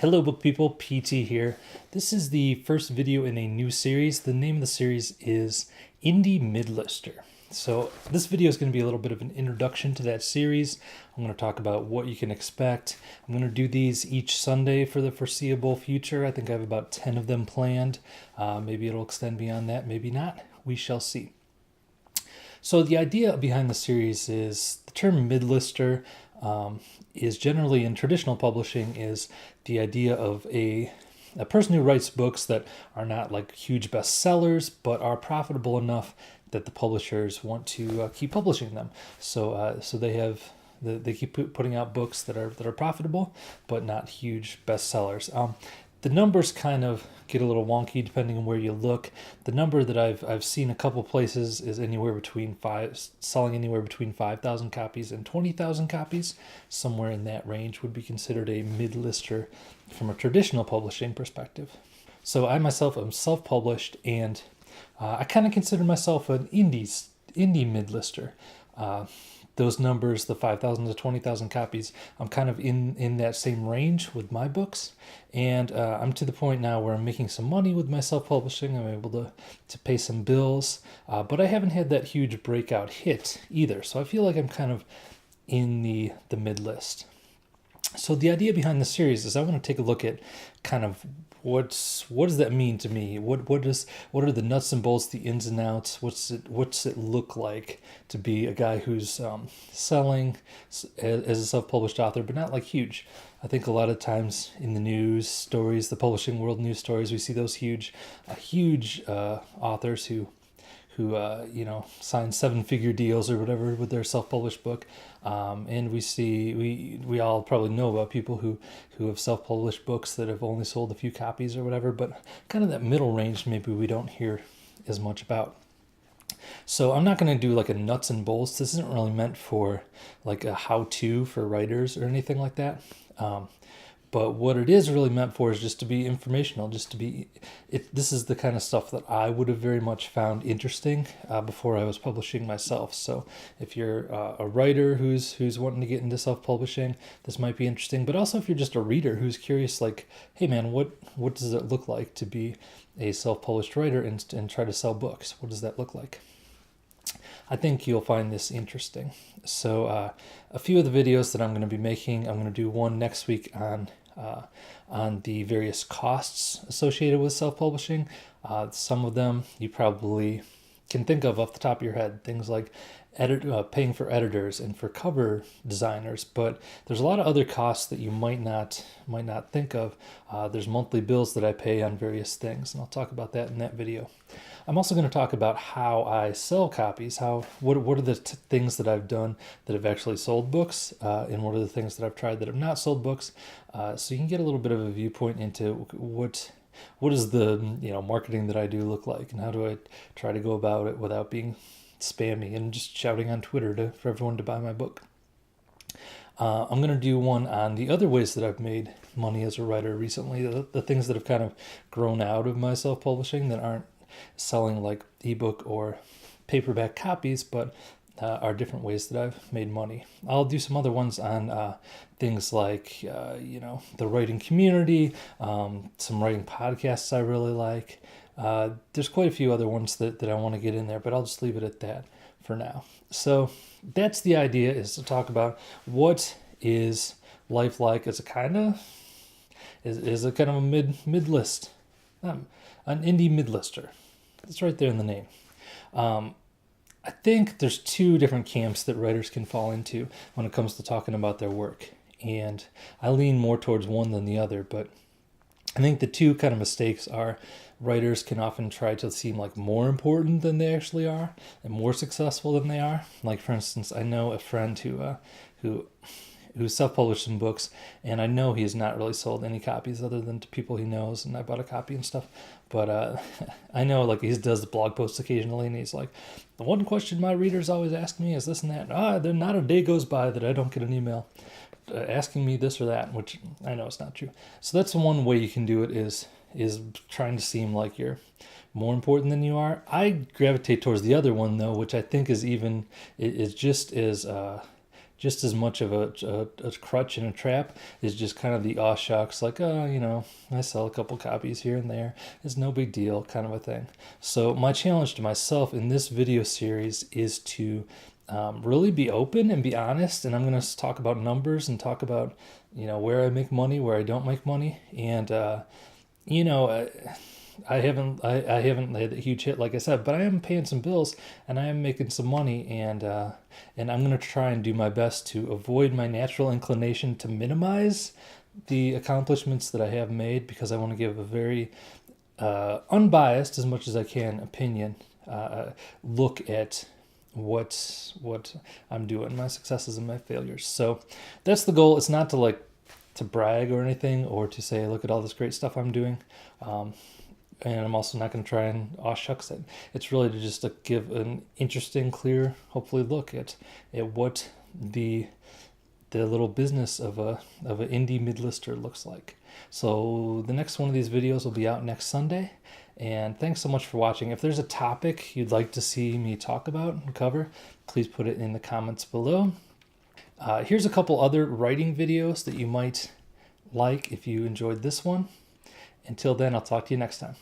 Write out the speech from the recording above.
Hello book people, PT here. This is the first video in a new series. The name of the series is Indie Midlister. So this video is going to be a little bit of an introduction to that series. I'm going to talk about what you can expect. I'm going to do these each Sunday for the foreseeable future. I think I have about 10 of them planned. Maybe it'll extend beyond that, maybe not. We shall see. So the idea behind the series is the term midlister is generally in traditional publishing is the idea of a person who writes books that are not like huge bestsellers but are profitable enough that the publishers want to keep publishing them. So they keep putting out books that are profitable but not huge bestsellers. The numbers kind of get a little wonky depending on where you look. The number that I've seen a couple places is selling anywhere between 5,000 copies and 20,000 copies. Somewhere in that range would be considered a mid-lister from a traditional publishing perspective. So I myself am self-published, and I kind of consider myself an indie mid-lister. Those numbers, the 5,000 to 20,000 copies, I'm kind of in that same range with my books. And I'm to the point now where I'm making some money with my self-publishing. I'm able to pay some bills, but I haven't had that huge breakout hit either. So I feel like I'm kind of in the mid-list. So the idea behind the series is I want to take a look at kind of what does that mean to me? What are the nuts and bolts, the ins and outs? What's it look like to be a guy who's selling as a self-published author, but not like huge? I think a lot of times in the news stories, the publishing world news stories, we see those huge authors who sign 7-figure deals or whatever with their self-published book. And we all probably know about people who have self-published books that have only sold a few copies or whatever, but kind of that middle range maybe we don't hear as much about. So I'm not going to do like a nuts and bolts. This isn't really meant for like a how-to for writers or anything like that. But what it is really meant for is just to be informational, this is the kind of stuff that I would have very much found interesting before I was publishing myself. So if you're a writer who's wanting to get into self-publishing, this might be interesting. But also if you're just a reader who's curious, like, hey man, what does it look like to be a self-published writer and try to sell books? What does that look like? I think you'll find this interesting. So a few of the videos that I'm going to be making, I'm going to do one next week on the various costs associated with self-publishing. Some of them you probably can think of off the top of your head, things like paying for editors and for cover designers, but there's a lot of other costs that you might not think of. There's monthly bills that I pay on various things, and I'll talk about that in that video. I'm also going to talk about how I sell copies, what are the things that I've done that have actually sold books, and what are the things that I've tried that have not sold books, so you can get a little bit of a viewpoint into what does the marketing that I do look like, and how do I try to go about it without being spammy and just shouting on Twitter for everyone to buy my book. I'm going to do one on the other ways that I've made money as a writer recently, the things that have kind of grown out of my self-publishing that aren't selling like ebook or paperback copies, but are different ways that I've made money. I'll do some other ones on things like the writing community, some writing podcasts I really like. There's quite a few other ones that I want to get in there, but I'll just leave it at that for now. So that's the idea, is to talk about what is life like as a kind of a mid-list, an indie mid-lister. It's right there in the name. I think there's two different camps that writers can fall into when it comes to talking about their work. And I lean more towards one than the other, but I think the two kind of mistakes are writers can often try to seem like more important than they actually are and more successful than they are. Like, for instance, I know a friend who self-published some books, and I know he has not really sold any copies other than to people he knows, and I bought a copy and stuff. But I know, like, he does the blog posts occasionally, and he's like, the one question my readers always ask me is this and that. Then not a day goes by that I don't get an email asking me this or that, which I know is not true. So that's one way you can do it, is trying to seem like you're more important than you are. I gravitate towards the other one though, which I think is just as just as much of a crutch and a trap is just kind of the aw shucks, like, oh, you know, I sell a couple copies here and there. It's no big deal kind of a thing. So my challenge to myself in this video series is to really be open and be honest. And I'm going to talk about numbers and talk about, you know, where I make money, where I don't make money. And, you know, I haven't had a huge hit, like I said, but I am paying some bills and I am making some money, and I'm gonna try and do my best to avoid my natural inclination to minimize the accomplishments that I have made, because I want to give a very unbiased, as much as I can, opinion look at what I'm doing, my successes and my failures. So that's the goal. It's not to brag or anything, or to say, look at all this great stuff I'm doing. And I'm also not going to try and aw shucks it. It's really to just give an interesting, clear, hopefully, look at what the little business of an indie midlister looks like. So the next one of these videos will be out next Sunday. And thanks so much for watching. If there's a topic you'd like to see me talk about and cover, please put it in the comments below. Here's a couple other writing videos that you might like if you enjoyed this one. Until then, I'll talk to you next time.